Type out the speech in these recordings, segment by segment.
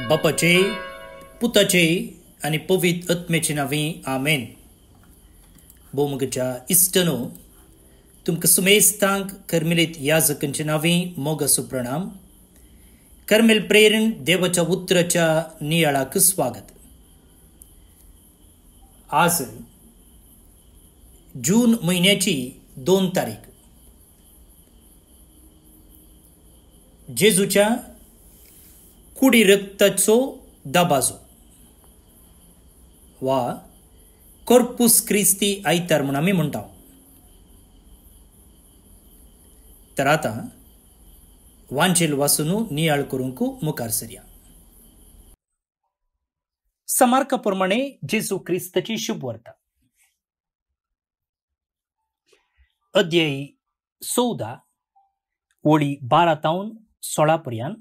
बापाचे, पुताचे आणि पवित्र आत्म्याचे नावे आमेन. बोमगच्या इष्टनो, तुमकां सुमेस्तांक कर्मेलीत याजकांचे नावे मोगसो प्रणाम. कर्मेल प्रेरण देवाच्या उतराच्या नियाळाक स्वागत. आज जून महिन्याची 2 तारीख. जेजूच्या कुडी रक्ताचो दाबाजो वा कॉर्पुस क्रिस्ती आयतार म्हणून आमी म्हणटा. तर आता वांचेल वाचून नियाळ करूंक मुखार सरया. समार्का प्रमाणे जेजू क्रिस्ताची शुभ वार्ता. अध्याय 14 वळी 12 तावन 16 पर्यंत,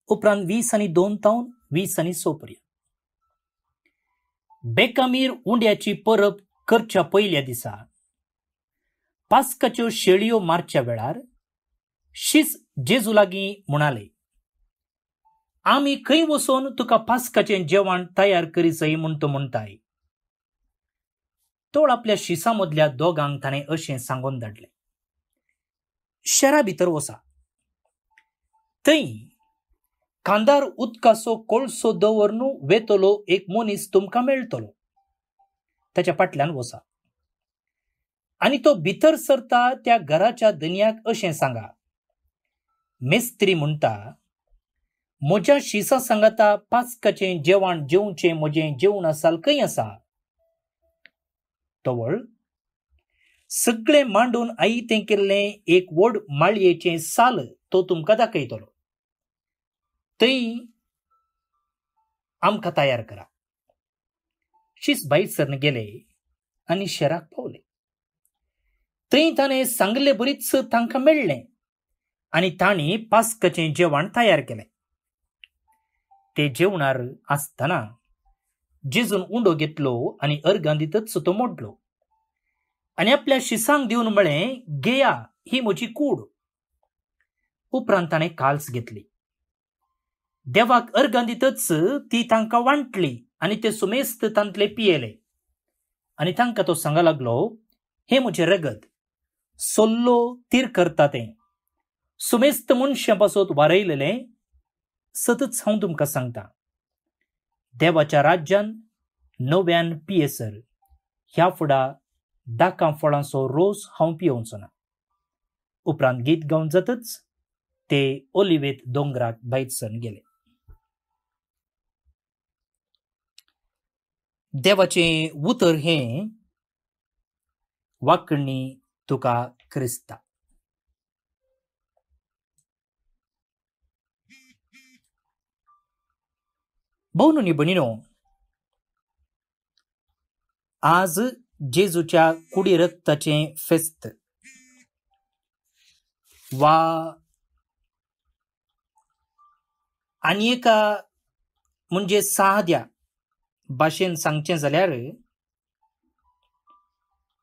उपरांत 20 आनी 2 तावन 20 आनी 6 पर्यंत. बेकामीर उंड्याची परब करच्या पयल्या दिसा पास्काच्यो शेळयो मारच्या वेळार शिस जेजू लागीं म्हणाले, आमी खंय वचोन तुका पास्काचें जेवण तयार करीसय म्हूण तो म्हणटाय. तो आपल्या शिसां मदल्या दोगांक ताणें अशें सांगून धाडलें, शहरा भितर वचा. थंय कांदार उदकाचो कोळसो दवरून वेतलो एक मनीस तुमकां मेळटलो. ताच्या फाटल्यान वचा आनी तो भितर सरता त्या घराच्या धन्याक अशें सांगा, मेस्त्री म्हणटा, म्हज्या शिसा सांगाता पास्काचें जेवण जेवचें म्हजें जेवण आसाल खंय आसा. तवळ सगळें मांडून आयतें केल्लें एक व्हड माळयेचें साल तो तुमकां दाखयतलो. थंय आमकां तयार करा. शिस भायर सरन गेले आनी शहराक पावले. थंय ताणें सांगले बरीच तांकां मेळ्ळें आनी तांणी पास्काचें जेवण तयार केलें. ते जेवणार आसतना जेजून उंडो घेतलो आनी अर्गां दितच तो मोडलो आनी आपल्या शिसांक दिवन म्हळें, घेया, ही म्हजी कूड. उपरांत ताणें काल्स घेतली. देवाक अर्गां दितच ती तांकां वांटली आनी ते सुमेस्त तांतले पियेले. आनी तांकां तो सांगूंक लागलो, हे म्हजें रगत, सोल्लो तीर करता तें, सुमेस्त मनशां पासत वारयलेलें सतत हांव तुमकां सांगता. देवाच्या राज्यान नव्यान पियेसर ह्या फुडा 10 फळांचो रोस हांव पियोवचो ना. उपरांत गीत गावन जातच ते ओलिवेत दोंगराक भायर सरून गेले. देवाचें उतर हें, वाकणी तुका क्रिस्ता. भाऊनो आनी भयणीनो, आज जेजूच्या कुडी रक्ताचें फेस्त वा आनी एका म्हणजे साद्या भाशेन सांगचें जाल्यार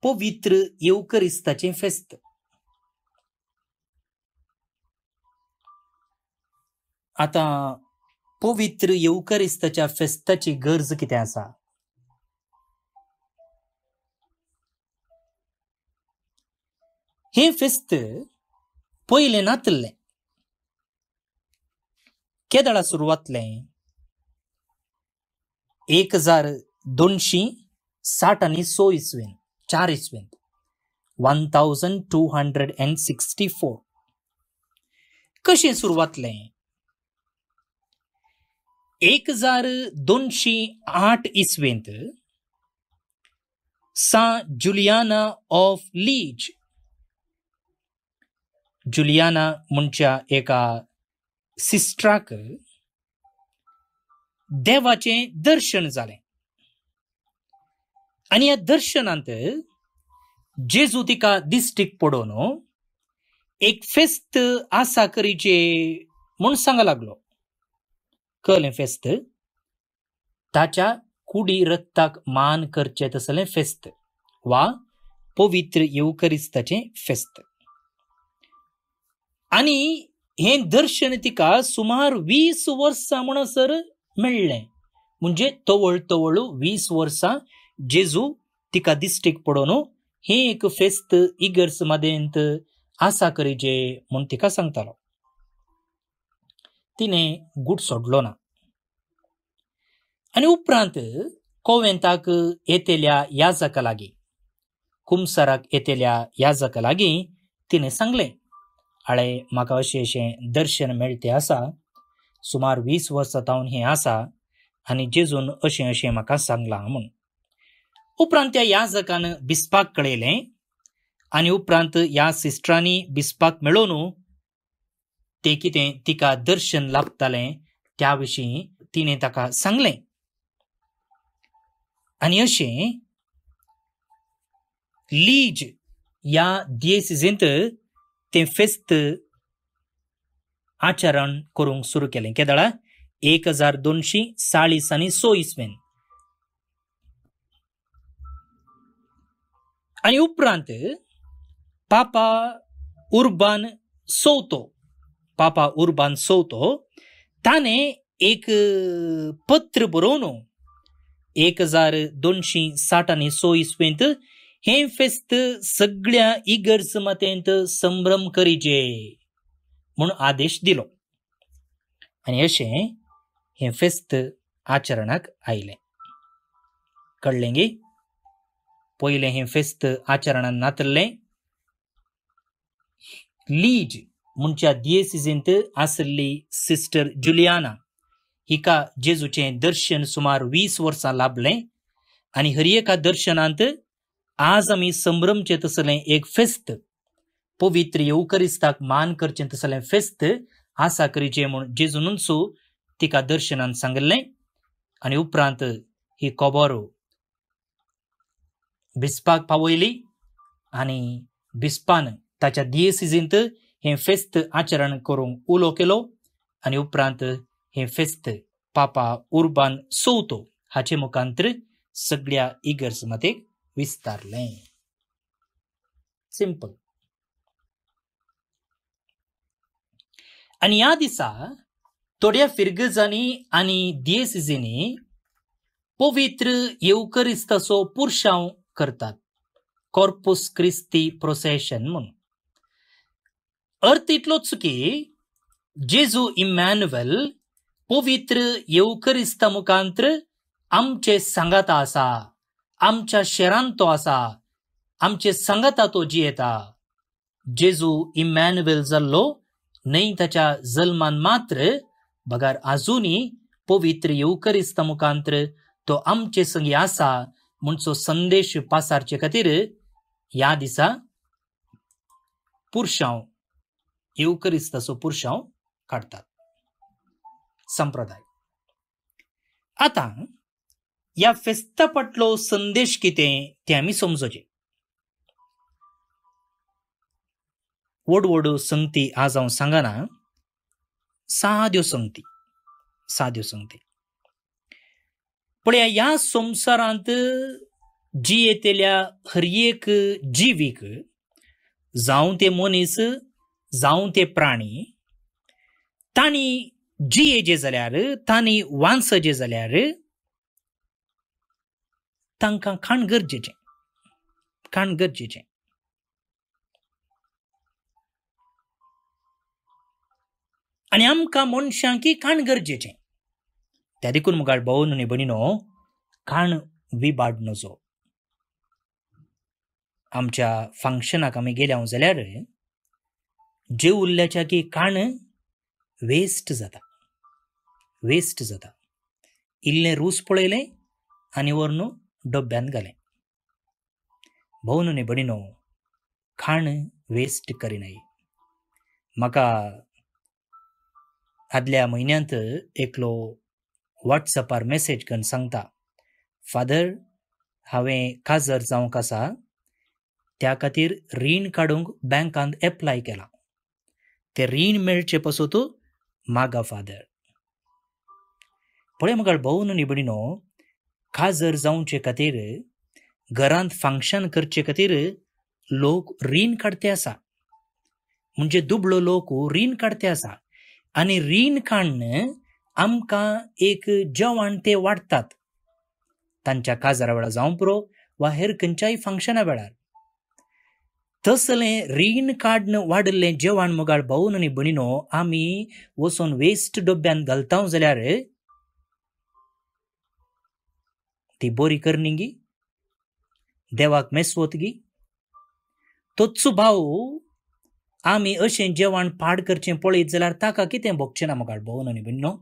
पवित्र येवकरिस्ताचें फेस्त. आतां पवित्र येवकरिस्ताच्या फेस्ताची गरज कितें आसा? हें फेस्त पयलें नातल्लें. केदळा सुरू जातलें? 1260 आनी 6 इसवेन, 4 इसवेन, 1264. कशें सुरू जातलें? 1208 इसवेंत सा जुलियाना ऑफ लीज, जुलियाना म्हणच्या एका सिस्टराक देवाचें दर्शन जालें आनी ह्या दर्शनांत जेजू तिका दिश्टीक पडोवन एक फेस्त आसा करीचे म्हूण सांगूंक लागलो. कळ्ळें फेस्त? ताच्या कुडी रक्ताक मान करचें तसलें फेस्त वा पवित्र येवकरिस्ताचें फेस्त. आणि हे दर्शन तिका सुमार 20 वर्सां म्हणसर मेळ्ळें. म्हणजे तवळ तवळ 20 वर्सां जेजू तिका दिश्टीक पडोन हे एक फेस्त इगर्स मदेंत आसा करीजे म्हूण तिका सांगतालो. तिणें गूट सोडलो ना. आनी उपरांत कोवेंताक येतेल्या याजका लागीं, कुमसाराक येतेल्या याजका लागीं तिणें सांगलें, आळे म्हाका अशें दर्शन मेळटें आसा, सुमार 20 वर्सां जावन हें आसा आनी जेजून अशें म्हाका सांगलां म्हूण. उपरांत त्या याजकान बिस्पाक कळयलें आनी उपरांत ह्या सिस्टरांनी बिस्पाक मेळोवन तें कितें तिका दर्शन लाभतालें त्या विशीं तिणें ताका सांगलें. आनी अशें लीज ह्या दियेसिजेंत तें फेस्त आचरण करूंक सुरू केलें. केदळा 1240 आनी 6 इसवेन. आनी उपरांत पापा उर्बान चवथो ताणें एक पत्र बरोवन 1260 आनी 6 इसवेंत हें फेस्त सगळ्या इगर्ज मतेंत संभ्रम करीजे म्हूण आदेश दिलो. आनी अशें हें फेस्त आचरणाक आयलें. कळ्ळें गे? पयलें हें फेस्त आचरणान नातल्लें. लीज म्हणच्या दियेसिजेंत आसली सिस्टर जुलियाना हिका जेजूचें दर्शन सुमार 20 वर्सां लाभलें. आनी हर एका दर्शनांत आज आमी संभ्रमचें तसलें एक फेस्त, पवित्र येवकरिस्ताक मान करचें तसलें फेस्त आसा करीचें म्हूण जेजूनच तिका दर्शनान सांगलें. आनी उपरांत ही खबर बिस्पाक पावयली आनी बिस्पान ताच्या दियेसिजेंत हें फेस्त आचरण करूंक उलो केलो. आनी उपरांत हें फेस्त पापा उर्बान चवथो हाचे मुखांतर सगळ्या इगर्ज मतेक विस्तारलें. सिंपल. आनी ह्या दिसा थोड्या फिरगजांनी आनी दियेसिजेंनी पवित्र येवकरिस्ताचो पुरशांव करतात, कॉर्पुस क्रिस्ती प्रोसेशन म्हणून. अर्थ इतलोच की जेजू इमॅन्युएल पवित्र येवकरिस्ता मुखांतर आमचे सांगाता आसा, आमच्या शेरांत तो आसा, आमचे सांगाता तो जियेता. जेजू इमॅन्युएल जाल्लो न्हय ताच्या जल्मान मात्र, बगार आजुनी पवित्र येवकरिस्ता मुखांतर तो आमचे संगी आसा म्हणचो संदेश पासारचे खातीर ह्या दिसा पुरशांव, येवकरिस्ताचो पुरशांव काडतात. संप्रदाय. आतां ह्या फेस्ता फाटलो संदेश कितें तें आमी समजोचें. व्हड व्हड संगती आज हांव सांगना, साद्यो संगती. पळया, ह्या संवसारांत जियेतेल्या हर एक जिवीक, जावं ते मनीस जावं ते प्राणी, तांणी जियेजे जाल्यार, तांणी वांसजे जाल्यार तांकां खाण गरजेचें. आनी आमकां मनशांकी खाण गरजेचें. त्या देखून मुगाळ भावन आनी भयणीनो, खाण विबाड नजो. आमच्या फंक्शनाक आमी गेल्या जाल्यार जे उरल्याच्या की खाण वेस्ट जाता. इल्लें रूस पळयलें आनी व्हरून डब्यांत घालें. भावन आनी भयणीनो, खाण वेस्ट करिनाय. म्हाका आदल्या म्हयन्यांत एकलो वॉट्सॅपार मेसेज करून सांगता, फादर, हांवें काजर जावंक आसा, त्या खातीर रीण काडूंक बँकांत एप्लाय केलां. तें रीण मेळचें पासून मागा फादर. पळय मुगाळ भावन आनी भयणीनो, काजर जावचे खातीर, घरांत फंक्शन करचे खातीर लोक रीण काडते आसा. म्हणजे दुबळो लोक रीण काढते असा आणि रीण काढणं आमकां एक जेवण ते वाडटात तांच्या काजारा वेळार जावं पुरो वा हेर खंयच्याय फंक्शना वेळार. तसलें रीण काडणं वाडिल्लें जेवण मोगाळ भाऊन आनी भयणीनो आमी वचोन वेस्ट डब्यान घालता जाल्यार ती बरी करनिंगी देवाक मेसवतगी. तोच भाव आमी अशें जेवण पाड करचें पळयत जाल्यार ताका कितें भोगचें ना मोगाळ भाऊन आनी भयणीनो.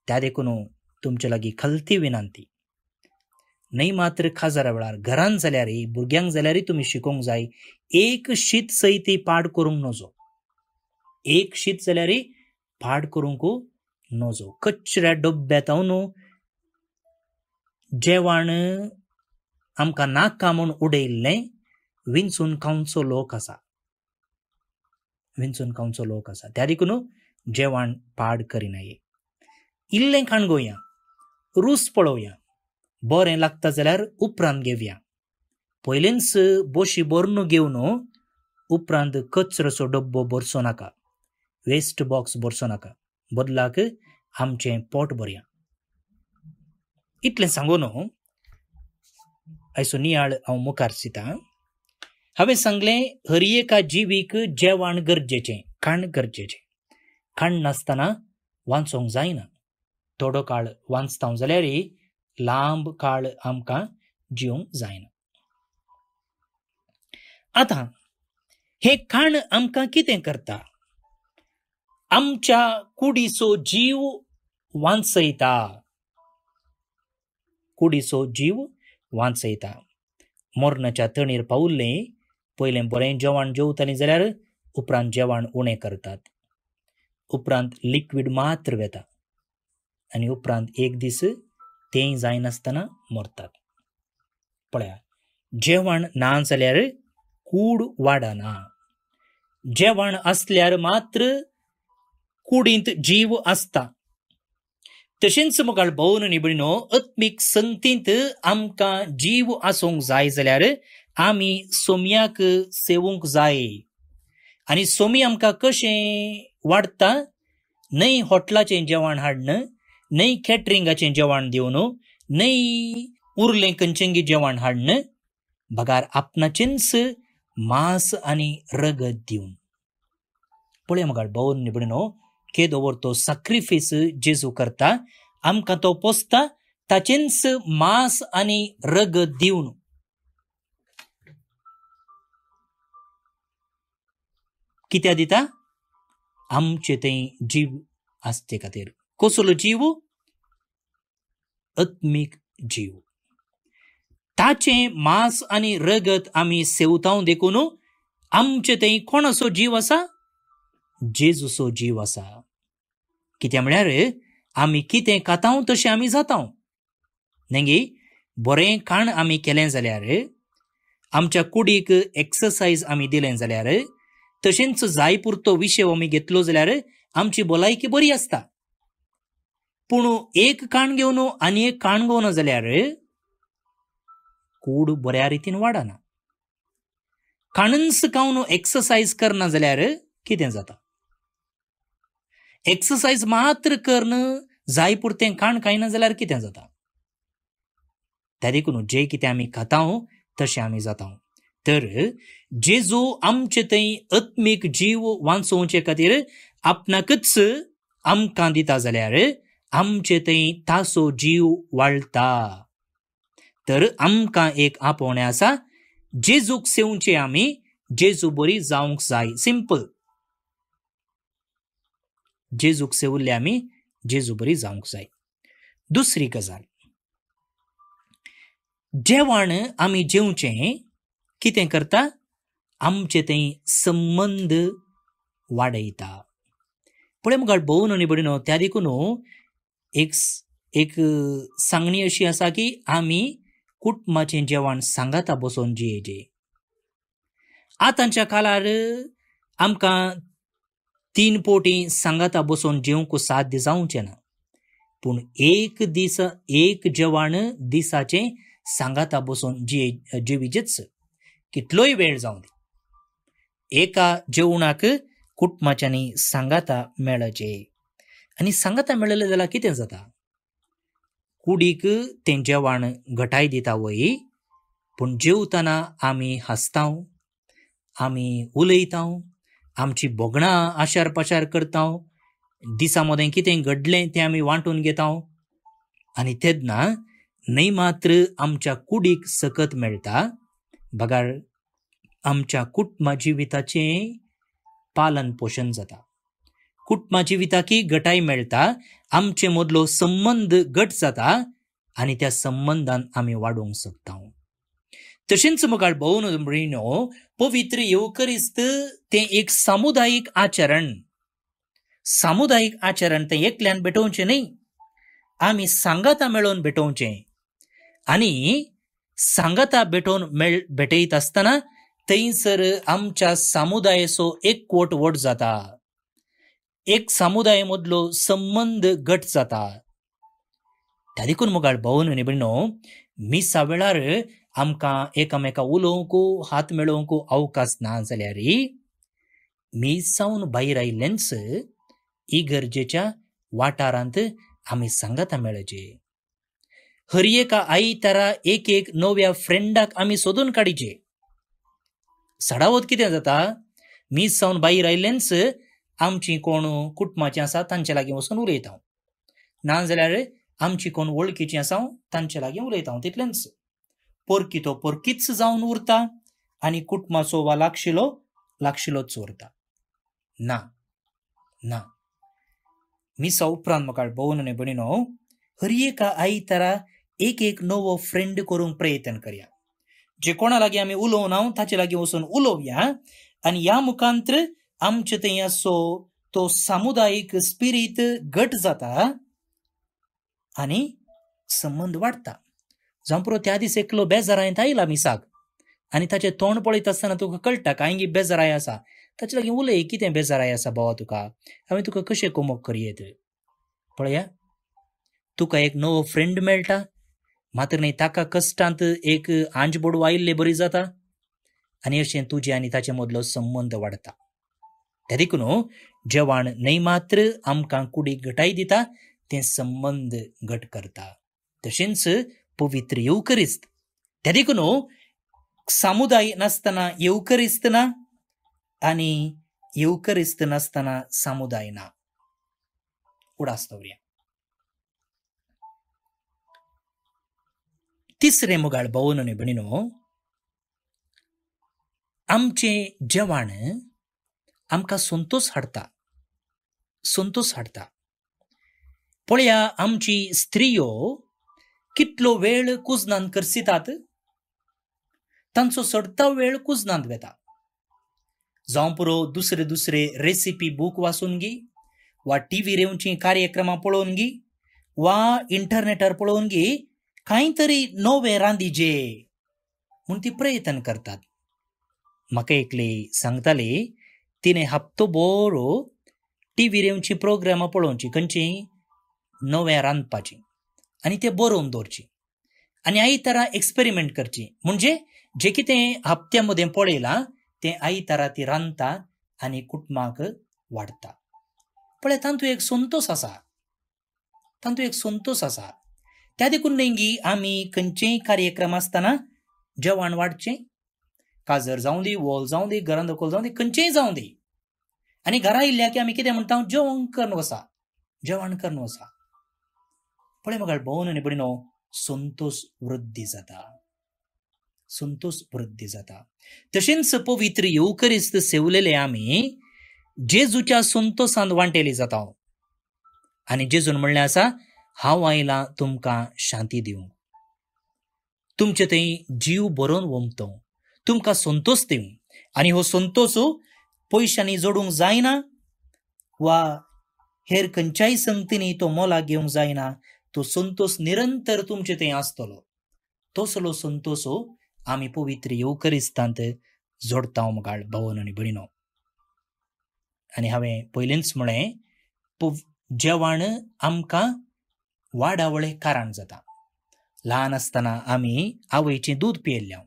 त्या देखून तुमचे लागीं खलती विनंती, न्हय मात्र खाजारा वेळार घरान जाल्यारय भुरग्यांक जाल्यारय तुमी शिकोवंक जाय एक शीत सयती पाड करूंक नजो. एक शीत जाल्यारय पाड करूंक नजो. कचऱ्या डब्यांत जेवण आमकां नाका म्हूण उडयल्लें विंचून खावचो लोक आसा, विंचून खावचो लोक आसा. त्या देखून जेवण पाड करिनाये. इल्लें खाणगोवया, रूस पळोवया, बरें लागता जाल्यार उपरांत घेवया. पयलेंच बोशी भरून घेवन उपरांत कचरोचो डब्बो भरसो नाका, वेस्ट बॉक्स भरसो नाका. बदलाक आमचें पोट भरया. इतलें सांगून आयचो नियाळ हांव मुखार सितां. हांवें सांगलें हर एका जिवीक जेवण गरजेचें, खाण गरजेचें. खाण नासतना वांचोंक जायना. थोडो काळ वांचता जाल्यार लांब काळ आमकां जिवंक जायना. आतां हे खाण आमकां कितें करता? आमच्या कुडीचो जीव वांचयता, कुडीचो जीव वांचयता. मरणाच्या तणीर पावुल्लें पयलें बरें जेवण जेवतालीं जाल्यार उपरांत जेवण उणें करतात, उपरांत लिक्वीड मात्र वेता आनी उपरांत एक दीस तें जायनासतना मरतात. पळया, जेवण ना जाल्यार कूड वाडना. जेवण आसल्यार मात्र कुडींत जीव आसता. तशेंच मोगाळ भाऊन आनी भयणीनो, आत्मीक संगतींत आमकां जीव आसूंक जाय जाल्यार आमी सोमयाक सेवूंक जाय. आनी सोमी आमकां कशें वाडटा? न्हय हॉटेलाचें जेवण हाडन, न्हय कॅटरिंगाचें जेवण दिवन, न्हय उरलें खंयचेंय जेवण हाडन, बगार आपणाचेंच मांस आनी रगत दिवन. पळय मोगाळ भाऊन आनी भयणीनो, केदो वर तो सॅक्रिफायस जेजू करता, आमकां तो पोसता ताचेंच मांस आनी रगत दिवन. कित्या दिता? आमचे थंय जीव आसचे खातीर. कसलो जीव? आत्मीक जीव. ताचें मांस आनी रगत आमी सेवता देखून आमचे थंय कोणाचो जीव आसा? जेजूचो जीव आसा. कित्या म्हळ्यार आमी कितें खाता तशें आमी जाता. न्हय बरें खाण आमी केलें जाल्यार, आमच्या कुडीक एक्सरसायज आमी दिलें जाल्यार, तशेंच जाय पुरतो विशय आमी घेतलो जाल्यार आमची भलायकी बरी आसता. पूण एक खाण घेवन आनी एक खाण घेवना जाल्यार कूड बऱ्या रितीन वाडना. खाणूच खावन एक्सरसायज करना जाल्यार कितें जाता? एक्सरसायज मात्र करन जाय पुरतें खाण खायना जाल्यार कितें जाता? त्या देखून जें कितें आमी खाता तशें आमी जाता. तर जेजू आमचे थंय आत्मीक जीव वांचोवचे खातीर आपणाकच आमकां दिता जाल्यार आमचे थंय ताचो जीव वाडटा. तर आमकां एक आपोवणें आसा, जेजूक सेवचे आमी, जेजू बरी जावंक जाय. सिंपल. जेजूक सेवल्ले आमी, जेजू बरी जावंक जाय. दुसरी गजाल, जेवण आमी जेवचें कितें करता? आमचे थंय संबंध वाडयता. पळय मुखार भोवन आनी भयणीनो, त्या देखून एक सांगणी अशी आसा की आमी कुटुंबाचें जेवण सांगाता बसोन जियेचें. आतांच्या काळार आमकां 3 पोटी सांगाता बसोन जेवंक साध्य जावचें ना. पूण एक दीस एक जेवण दिसाचें सांगाता बसोन जिविजेच, कितलोय वेळ जावं दी. एका जेवणाक कुटुंबाच्यांनी सांगाता मेळचे. आनी सांगाता मेळले जाल्यार कितें जाता, कुडीक तें जेवण घटाय दिता वय, पूण जेवतना आमी हांसता, आमी उलयता, आमची बोगणां आशार पाशार करता, दिसा मदें कितें घडलें तें आमी वांटून घेता, आनी तेन्ना न्हय मात्र आमच्या कुडीक सकत मेळटा, बगार आमच्या कुटुंबा जिविताचें पालन पोशण जाता. कुटुंबा जिविताकी घटाय मेळटा, आमचे मदलो संबंद घट जाता आनी त्या संबंधान आमी वाडूंक शकता. तशेंच मुखार भोवन भयणो, पवित्र येवकरिस्त तें एक सामुदायिक आचरण. सामुदायिक आचरण तें एकल्यान भेटोवचें न्हय, आमी सांगाता मेळोन भेटोवचें. आनी सांगाता भेटयत आसतना थंयसर आमच्या समुदायाचो एकवट जाता, एक समुदाय मदलो संबंद घट जाता. त्या देखून मुखार भोवन आनी भयणो, मिसा वेळार आमकां एकामेका उलोवंक हात मेळोवंक अवकाश ना जाल्यार मिसावन भायर आयिल्लेंच इगर्जेच्या वाठारांत आमी सांगाता मेळचे. हर एका आयतारा एक एक नव्या फ्रेंडाक आमी सोदून काडचे. सडावत कितें जाता, मिसावन भायर आयिल्लेंच आमची कोण कुटुंबाचीं आसा तांचे लागीं वचून उलयता, नाजाल्यार आमची कोण वळखीचीं आसा तांचे लागीं उलयता, तितलेंच. परकी तो परकीच जावन उरता आनी कुटुंबाचो वा लागशिलोच उरता. ना ना, मिसा उपरांत म्हाका भोवन आनी भयणीनो, हर एका आयतारा एक एक नवो फ्रेंड करूंक प्रयत्न करया. जे कोणा लागीं आमी उलोवना ताचे लागीं वचून उलोवया, आनी ह्या मुखांत्र आमचे थंय असो तो सामुदायिक स्पिरीट घट जाता आनी संबंद वाडटा. जावं पुरो त्या दीस एकलो बेजारायत आयला मिसाक, आनी ताचें तोंड पळयत आसतना तुका कळटा कांय बेजाराय आसा, ताचे लागीं उलय, कितें बेजाराय आसा बाबा तुका, हांवें तुका कशें कोमोक करयेत. पळया, तुका एक नवो फ्रेंड मेळटा, मात्र न्ही ताका कश्टांत एक आंजबोडू आयिल्ले बरी जाता, आनी अशें तुजे आनी ताचे मदलो संबंद वाडटा. त्या देखून जेवण न्हय मात्र आमकां कुडीक घटाय दिता, तें संबंद घट करता. तशेंच पवित्र येवकरिस्त, त्या देखून समुदाय नासतना येवकरिस्त ना, आनी येवकरिस्त नासतना समुदाय ना. उडास दवरया. तिसरें मुगाळ भोवन आनी भयणीनो, आमचें जेवण आमकां संतोश हाडटा. पळया, आमची स्त्रियो कितलो वेळ कुजनांत करसितात, तांचो चडता वेळ कुजनांत वेता. जावं पुरो दुसरे रेसिपी बूक वाचून घे, वा टीव्ही रेवची कार्यक्रमां पळोवन घे, वा इंटरनेटार पळोवन घे, कांय तरी नवें रांदिजे म्हूण ती प्रयत्न करतात. म्हाका एकली सांगताली, तिणें हप्तो बरो टीव्ही रेवची प्रोग्रामां पळोवची, खंयची नवें रांदपाची, आनी तें बरोवन दवरची, आनी आयतारा एक्सपेरिमेंट करची. म्हणजे जे कितें हप्त्या मदें पळयलां तें आयतारा ती रांदता आनी कुटुंबाक वाडटा. पळय, तांतूं एक संतोश आसा. त्या देखून न्हय आमी खंयचेय कार्यक्रम आसतना जेवण वाडचें, काजर जावं दी, वोल जावं दी, घरां दोकोल जावं दी, खंयचेय जावं दी, आनी घरा आयिल्ल्या की आमी कितें म्हणटा, जेवण करून वचा. पळय म्हाका भोवन आनी भयणीनो, संतोश वृद्धी जाता. तशेंच पवित्र येवकरिस्त सेवलेले आमी जेजूच्या संतोशांत वांटेली जाता. आनी जेजून म्हणलें आसा, हांव आयलां तुमकां शांती दिवंक, तुमचे थंय जीव बरोवन वमतो, तुमकां संतोश दिवंक. आनी हो संतोश पयशांनी जोडूंक जायना, वा हेर खंयच्याय संगतींनी तो मोलाक घेवंक जायना. तो संतोष निरंतर तुमचे थंय आसतलो. तसलो संतोष आमी पवित्र येवकरिस्तांत जोडता मुखार भोवन आनी भयणीनो. आनी हांवें पयलींच म्हळें, जेवण आमकां वाडावळें कारण जाता. ल्हान आसतना आमी आवयचें दूद पियेल्लें,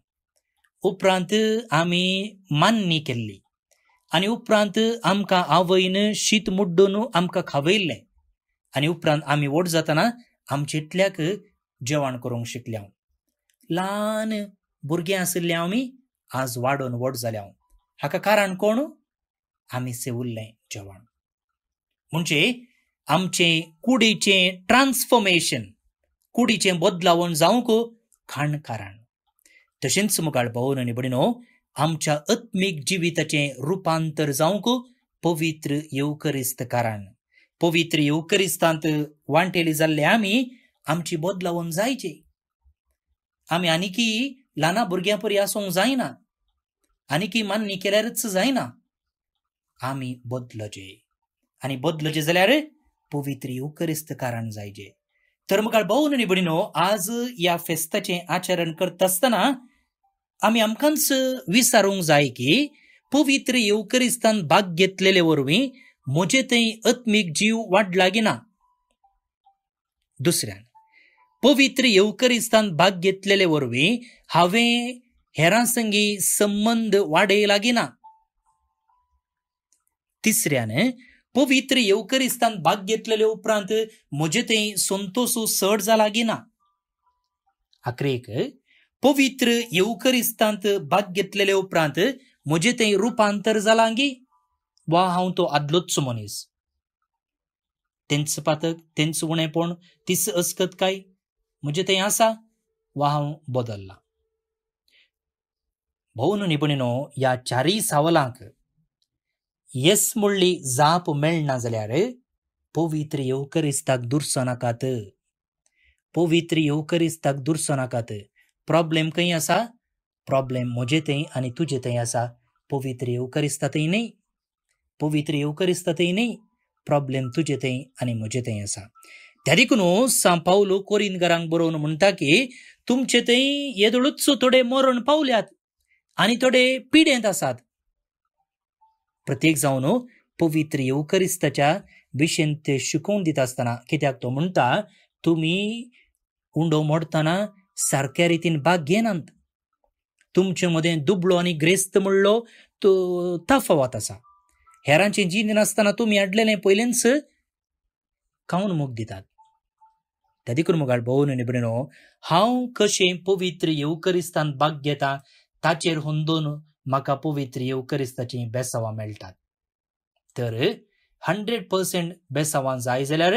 उपरांत आमी मान्नी केल्ली, आनी उपरांत आमकां आवयन शीत मुड्डून आमकां खावयल्लें आनी उपरांत आमी व्हड जातना आमचेतल्याक जेवण करूंक शिकल्या. ल्हान भुरगें आशिल्ले आमी आज वाडोवन व्हड जाल्या. हाका कारण कोण? आमी सेवुल्लें जेवण. म्हणजे आमचें कुडीचें ट्रान्सफॉर्मेशन, कुडीचें बदलावण जावंक खाण कारण. तशेंच मुखार भावन आनी भयणीनो, आमच्या आत्मीक जिविताचें रुपांतर जावंक पवित्र येवकरिस्त कारण. पवित्र येवकरिस्तांत वांटेली जाल्ले आमी आमची बदलावण जायची. आमी आनीकी ल्हाना भुरग्यां परी आसूंक जायना, आनीकी मान्य केल्यारच जायना. आमी बदलचे आनी बदलचे जाल्यार पवित्र येवकरिस्त कारण जायचे. तर मुखार भावन आनी भयणीनो, आज ह्या फेस्ताचें आचरण करता आसतना आमी आमकांच विचारूंक जाय की पवित्र येवकरिस्तांत भाग घेतलेले वरवीं म्हजे थंय आत्मीक जीव वाडला की ना. दुसऱ्यान, पवित्र येवकरिस्तांत भाग घेतलेले वरवीं हांवें हेरां संगी संबंद वाडयला की ना. तिसऱ्यान, पवित्र येवकरिस्तांत भाग घेतलेले उपरांत म्हजे थंय संतोषू चड जाला की ना. आखरेक, पवित्र येवकरिस्तांत भाग घेतलेले उपरांत म्हजे थंय रुपांतर जालां गी, वा हांव तो आदलोच मनीस. तेंच पातक, तेंच उणेपण, तीच अस्कत काय म्हजे थंय आसा, वा हांव बदलला. भावन आनी भयणीनो, ह्या चारय सावलांक येस म्हणली जाप मेळना जाल्यार पवित्र येवकरिस्ताक दुरसो नाकात. पवित्र येवकरिस्ताक दुरसो नाकात. प्रॉब्लेम खंय आसा? प्रॉब्लेम म्हजे थंय आनी तुजे थंय आसा, पवित्र येवकरिस्तांतय न्ही. पवित्र येवकरिस्तांतय न्ही, प्रॉब्लेम तुजे थंय आनी म्हजे थंय आसा. त्या देखून सा पावलो कोरिंथकारांक बरोवन म्हणटा की तुमचे थंय येदोळूच थोडे मरण पावल्यात आनी थोडे पिडेंत आसात. प्रत्येक जावन पवित्र येवकरिस्ताच्या विशयेन ते शिकोवन दिता आसतना, कित्याक तो म्हणटा तुमी उंडो मोडतना सारक्या रितीन भाग घेनात. तुमचे मदें दुबळो आनी ग्रेस्त म्हणलो तो तफावत आसा. हेरांचें जीन नासतना तुमी हाडलेलें पयलेंच खावन मोग दितात. त्या देखून मुखार भावन आनी भयणीनो, हांव कशें पवित्र येवकरिस्तांत भाग घेता ताचेर हुंदून म्हाका पवित्र येवकरिस्ताचीं बेसावां मेळटात. तर 100% बेसावां जाय जाल्यार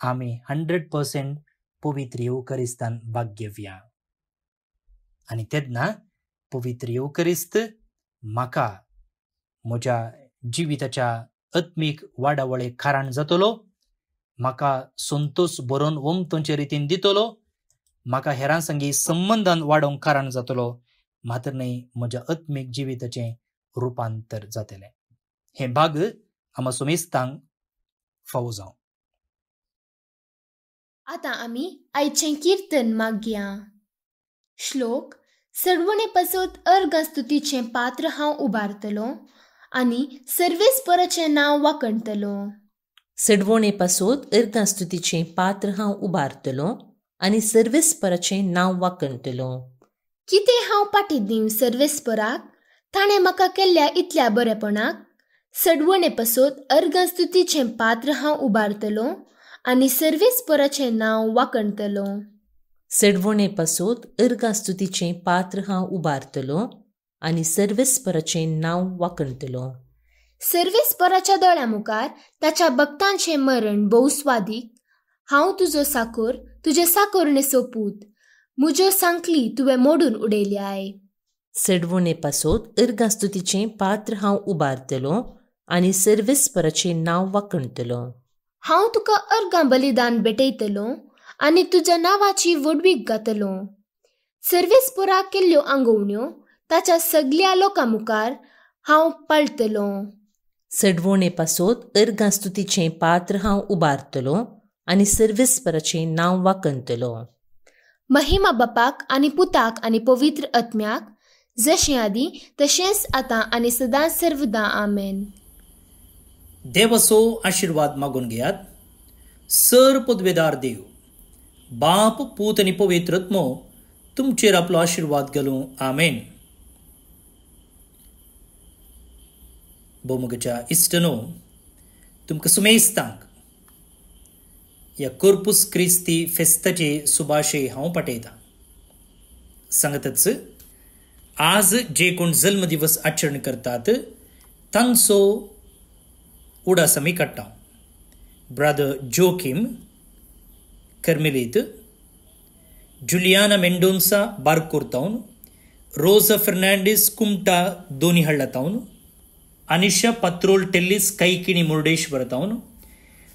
आमी 100% पवित्र येवकरिस्तांत भाग घेवया. आनी तेन्ना पवित्र येवकरिस्त म्हाका म्हज्या जिविताच्या आत्मीक वाडावळेक कारण जातलो, म्हाका संतोष बरोवन वंतोचे रितीन दितलो, म्हाका हेरां संगी संबंदान वाडोवंक कारण जातलो, मात्र न्ही म्हज्या आत्मीक जिविताचें रुपांतर जातलें. हे भाग आमा सोमेस्तांक फावो जावं. आतां आमी आयचें कीर्तन मागया. श्लोक: सडवणे पासत अर्गस्तुतीचें पात्र हांव उबारतलो आनी सर्वेस्पराचें नांव वाकणतलो. सडवणे पासत अर्गस्तुतीचें पात्र हांव उबारतलो आनी सर्वेस्पराचें नांव वाकणतलो. कितें हांव पाटी दिवं सर्वेस्पराक ताणें म्हाका केल्ल्या इतल्या बरेपणाक. सडवणे पासत अर्गस्तुतीचें पात्र हांव उबारतलो आनी सर्वेस्पराचें नांव वाकणतलो. सडवणे पासत अर्गस्तुतीचें पात्र हांव उबारतलो आनी सर्वेस्पराचें नांव वाकणतलो. सर्वेस्पराच्या दोळ्या मुखार ताच्या भक्तांचें मरण भोव स्वादीक. हांव तुजो साकोर, तुजे साकोरणेचो पूत, म्हज्यो सांखली तुवें मोडून उडयल्याय. सडवणे पासत अर्गस्तुतीचें पात्र हांव उबारतलो आनी सर्वेस्पराचें नांव वाकणतलो. हांव तुका अर्गां बलिदान भेटयतलो आनी तुज्या नांवाची वडवीक घातलो. सर्वेस्पराक केल्ल्यो आंगवण्यो ताच्या सगळ्या लोकां मुखार हांव पाळटलो. सडवणे पासत अर्गस्तुतीचें पात्र हांव उबारतलो आनी सर्वेस्पराचें नांव वाकणतलो. महिमा बापाक आनी पुताक आनी पवित्र आत्म्याक, जशें आदी तशेंच आतां आनी सदांच सर्वदा. आमेन. देवाचो आशिर्वाद मागून घेयात. सर पदवेदार देव, बाप, पूत आनी पवित्र आत्मो तुमचेर आपलो आशिर्वाद घालूं. आमेन. बोमगच्या इश्टनो तुमकां सुमेस्तांक ह्या कोर्पुस क्रिस्ती फेस्ताचे सुभाशय हांव पाठयतां. सांगतच आज जे कोण जल्म दिवस आचरण करतात तांचो उडास आमी काडटा. ब्रदर जोकिम कर्मेलीत, जुलियाना मेंडोन्सा बार्कोर तावन, रोजा फर्नांडीस कुमटा दोनी हळ्ळा तावन, अनिशा पत्रोल टेल्लिस कैकिणी मुर्डेश्वर तावन,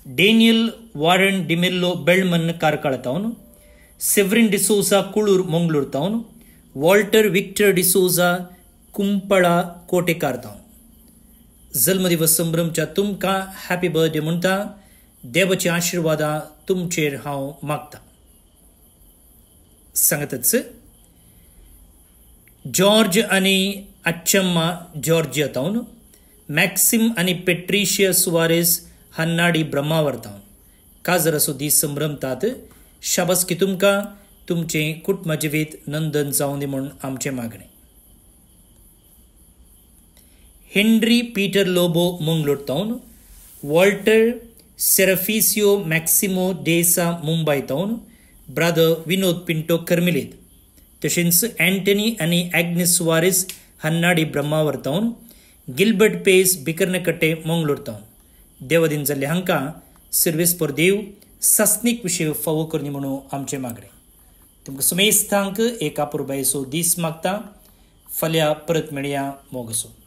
डेनियल वारन डिमेल्लो बेळमन कारकाळ तावन, सेव्रिन डिसोजा कुळूर मंगळूर तावन, वॉल्टर विक्टर डिसोजा कुंपळा कोटेकार तावन. जल्मदिवस संभ्रमच्या तुमकां हॅपी बर्थडे म्हणटा. देवाची आशिर्वादां तुमचेर हांव मागतां. सांगतच जॉर्ज आनी अच्छम्मा जॉर्जिया तावन, मॅक्सिम आनी पेट्रिशिया सुवारेस हन्नाडी ब्रह्मावर तावन काजराचो दीस संभ्रमतात. शाबासकी तुमकां, तुमचें कुटुंब जिवीत नंदन जावं दी म्हूण आमचें मागणें. हेनरी पीटर लोबो मंगळूर तावन, वॉल्टर सेराफिसियो मॅक्सिमो डेसा मुंबय तावन, ब्रदर विनोद पिंटो कर्मिलीत, तशेंच अँटनी आनी ॲग्नेस सुवारेस हन्नाडी ब्रह्मावर तावन, गिल्बर्ट पेस बिकर्नकट्टे मंगळूर तावन. देवदीन जाल्ले हांकां सर्वेस्पर देव सासनीक विशय फावो करनी म्हणून आमचें मागणें. तुमकां सुमेस्तांक एक अपुरबायेचो दीस मागता. फाल्यां परत मेळया. मोगसो.